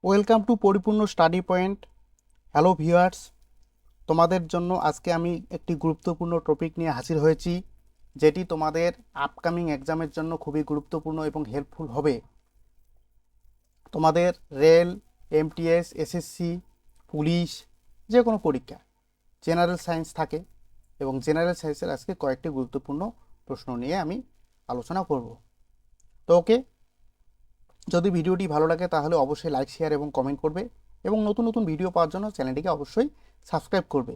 Welcome to পরিপূর্ণ study point. Hello viewers, তোমাদের জন্য আজকে আমি একটি গুরুত্বপূর্ণ টপিক নিয়ে হাজির হয়েছি, যেটি তোমাদের আপকামিং এক্সামের জন্য খুবই গুরুত্বপূর্ণ এবং হেল্পফুল হবে। তোমাদের রেল, এমটিএস, এসএসসি, পুলিশ, যে কোনো পরীক্ষা জেনারেল সায়েন্স থাকে, এবং জেনারেল সায়েন্সের আজকে কয়েকটি গুরুত্বপূর্ণ প্রশ্ন নিয়ে আমি আলোচনা করব। তো ওকে, যদি ভিডিওটি ভালো লাগে তাহলে অবশ্যই লাইক, শেয়ার এবং কমেন্ট করবে, এবং নতুন নতুন ভিডিও পাওয়ার জন্য চ্যানেলটিকে অবশ্যই সাবস্ক্রাইব করবে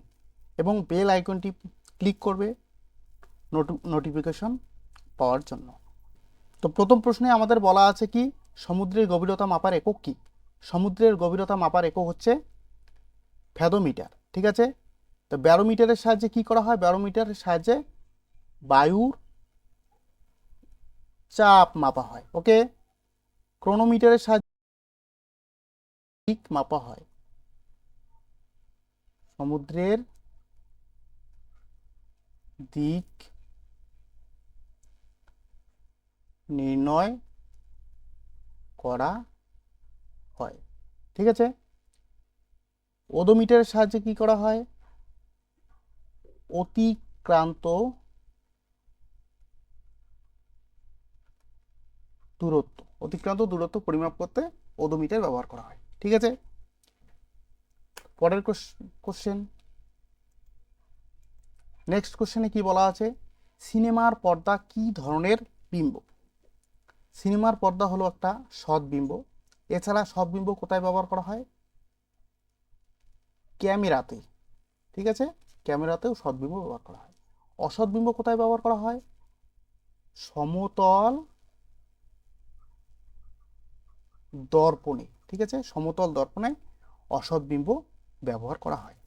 এবং বেল আইকনটি ক্লিক করবে নোটিফিকেশন পাওয়ার জন্য। তো প্রথম প্রশ্নে আমাদের বলা আছে কি, সমুদ্রের গভীরতা মাপার একক কি? সমুদ্রের গভীরতা মাপার একক হচ্ছে ফ্যাথোমিটার। ঠিক আছে, তো ব্যারোমিটারের সাহায্যে কি করা হয়? ব্যারোমিটারের সাহায্যে বায়ুর চাপ মাপা হয়। ওকে, ক্রোনোমিটারের সাহায্যে দিক মাপা হয়। সমুদ্রের দিক নির্ণয় করা হয়। ঠিক আছে, ওডোমিটারের সাহায্যে কি করা হয়? অতিক্রান্ত দূরত্ব পরিমাপ করতে ওডোমিটার ব্যবহার করা হয়। ঠিক আছে, পরের কোশ্চেন। নেক্সট কোশ্চেনে কি বলা আছে? সিনেমার পর্দা কি ধরনের বিম্ব? সিনেমার পর্দা হলো একটা সৎবিম্ব। এছাড়া সৎবিম্ব কোথায় ব্যবহার করা হয়? ক্যামেরাতে। ঠিক আছে, ক্যামেরাতেও সৎবিম্ব ব্যবহার করা হয়। অসৎবিম্ব কোথায় ব্যবহার করা হয়? সমতল দর্পণে। ঠিক আছে, সমতল দর্পণে অসৎবিম্ব ব্যবহার করা হয়।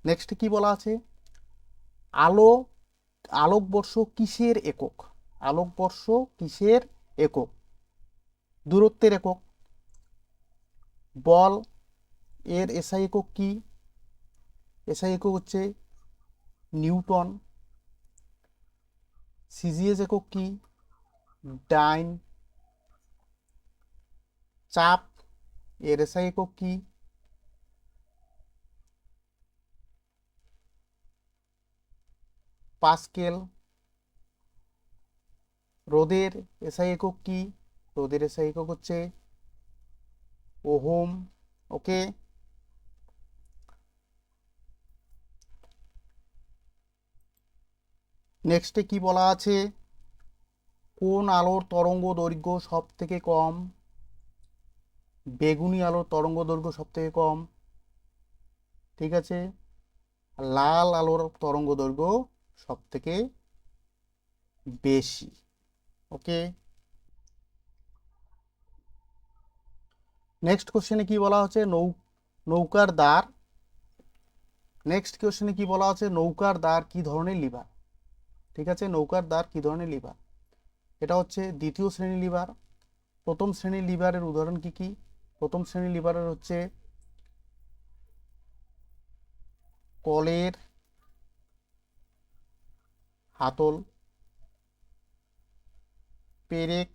নেক্সট কি বলা আছে? আলো আলোকবর্ষ কিসের একক? আলোকবর্ষ কিসের একক? দূরত্বের একক। বল এর এসআই একক কি? এসআই একক হচ্ছে নিউটন। সিজিএস একক কি? ডাইন। চাপ এর এসআই একক কি? পাস্কেল। রোদের এসআই একক কি? রোদের এসআই একক হচ্ছে ওহম। ওকে, নেক্সটে কি বলা আছে? কোন আলোর তরঙ্গ দৈর্ঘ্য সব থেকে কম? বেগুনি আলোর তরঙ্গ দৈর্ঘ্য সব থেকে কম। ঠিক আছে, লাল আলোর তরঙ্গ দৈর্ঘ্য সব থেকে বেশি। ওকে, নেক্সট কোশ্চেনে কি বলা হচ্ছে? নৌকার দ্বার। নেক্সট কোশ্চেনে কি বলা আছে? নৌকার দ্বার কি ধরনের লিভার? ঠিক আছে, নৌকার দ্বার কি ধরনের লিভার? এটা হচ্ছে দ্বিতীয় শ্রেণীর লিভার। প্রথম শ্রেণীর লিভারের উদাহরণ কি কি? প্রথম শ্রেণীর লিভারের হচ্ছে কলের হাতল, পেরেক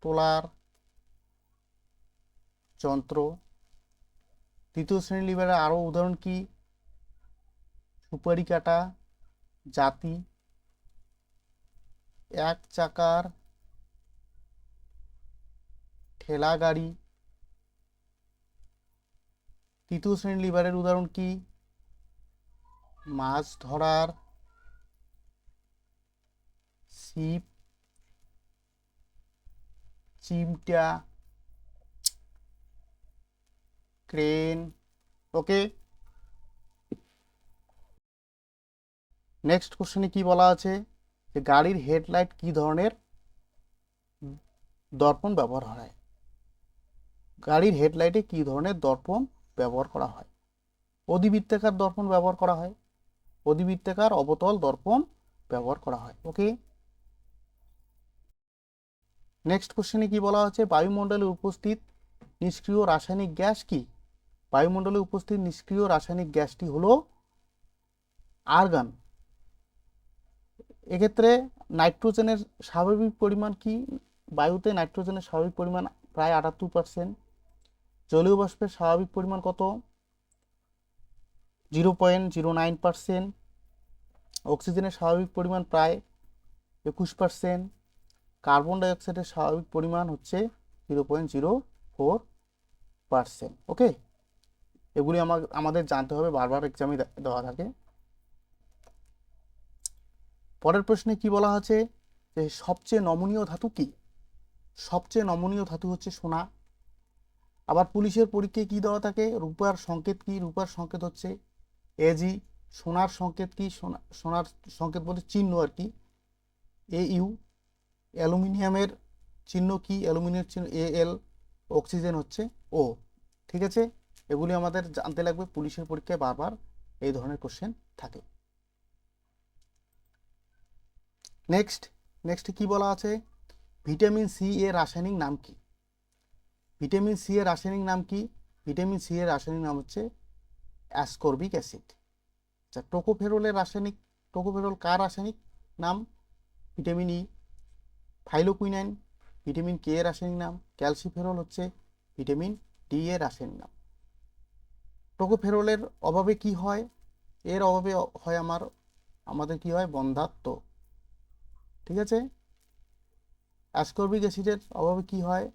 তোলার যন্ত্র। তৃতীয় শ্রেণীর লিভারের আরও উদাহরণ কি? সুপারি কাটা জাতি, এক চাকার ঠেলা গাড়ি। তৃতীয় শ্রেণীর লিভারের উদাহরণ কি? মাছ ধরার ছিপ, চিমটা, ক্রেন। ওকে, নেক্সট কোশ্চেনে কি বলা আছে? যে গাড়ির হেডলাইট কি ধরনের দর্পণ ব্যবহার হয়? গাড়ির হেডলাইটে কি ধরনের দর্পণ ব্যবহার করা হয়? অধিবৃত্তাকার দর্পণ ব্যবহার করা হয়। অধিবৃত্তাকার অবতল দর্পণ ব্যবহার করা হয়। ওকে, নেক্সট কোশ্চেনে কি বলা হচ্ছে? বায়ুমণ্ডলে উপস্থিত নিষ্ক্রিয় রাসায়নিক গ্যাস কি? বায়ুমণ্ডলে উপস্থিত নিষ্ক্রিয় রাসায়নিক গ্যাসটি হলো আর্গন। এক্ষেত্রে নাইট্রোজেনের স্বাভাবিক পরিমাণ কি? বায়ুতে নাইট্রোজেনের স্বাভাবিক পরিমাণ প্রায় 78%। জলীয় বাষ্পের স্বাভাবিক পরিমাণ কত? 0.09%। অক্সিজেনের স্বাভাবিক পরিমাণ প্রায় 21%। কার্বন ডাইঅক্সাইডের স্বাভাবিক পরিমাণ হচ্ছে 0.04%। ওকে, এগুলি আমাদের জানতে হবে, বারবার এক্সামে দেওয়া থাকে। পরের প্রশ্নে কি বলা আছে যে সবচেয়ে নমনীয় ধাতু কি? সবচেয়ে নমনীয় ধাতু হচ্ছে সোনা। আবার পুলিশের পরীক্ষায় কি দেওয়া থাকে? রূপার সংকেত কি? রূপার সংকেত হচ্ছে এজি। সোনার সংকেত কি? সোনার সংকেত বলতে চিহ্ন আর কি, AU। অ্যালুমিনিয়ামের চিহ্ন কি? অ্যালুমিনিয়ামের চিহ্ন AL। অক্সিজেন হচ্ছে O। ঠিক আছে, এগুলি আমাদের জানতে লাগবে, পুলিশের পরীক্ষায় বারবার এই ধরনের কোশ্চেন থাকে। নেক্সট কি বলা আছে? ভিটামিন সি এর রাসায়নিক নাম কি? ভিটামিন সি এর রাসায়নিক নাম কি? ভিটামিন সি এর রাসায়নিক নাম হচ্ছে অ্যাসকর্বিক অ্যাসিড। আচ্ছা, টোকোফেরল কার রাসায়নিক নাম? Vitamin E. থাইলোকুইনাইন ভিটামিন কে এর রাসায়নিক নাম। ক্যালসিফেরল হচ্ছে ভিটামিন ডি এর রাসায়নিক নাম। টোকোফেরলের অভাবে কি হয়? এর অভাবে হয় আমাদের কি হয়? বন্ধ্যাত্ব। ঠিক আছে, অ্যাসকর্বিক অ্যাসিডের অভাবে কি হয়?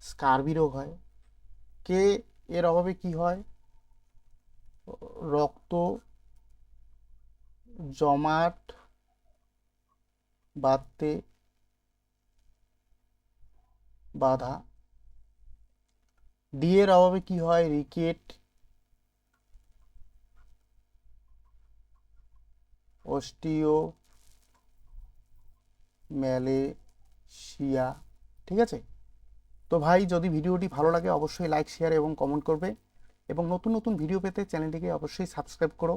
স্কারবি রোগ হয়। কে এর অভাবে কি হয়? রক্ত জমাট বাঁধতে বাধা। ডি এর অভাবে কি হয়? Rickets, osteomalacia. ঠিক আছে, তো ভাই যদি ভিডিওটি ভালো লাগে অবশ্যই লাইক, শেয়ার এবং কমেন্ট করবে, এবং নতুন নতুন ভিডিও পেতে চ্যানেলটিকে অবশ্যই সাবস্ক্রাইব করো।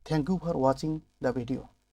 Thank you for watching the video.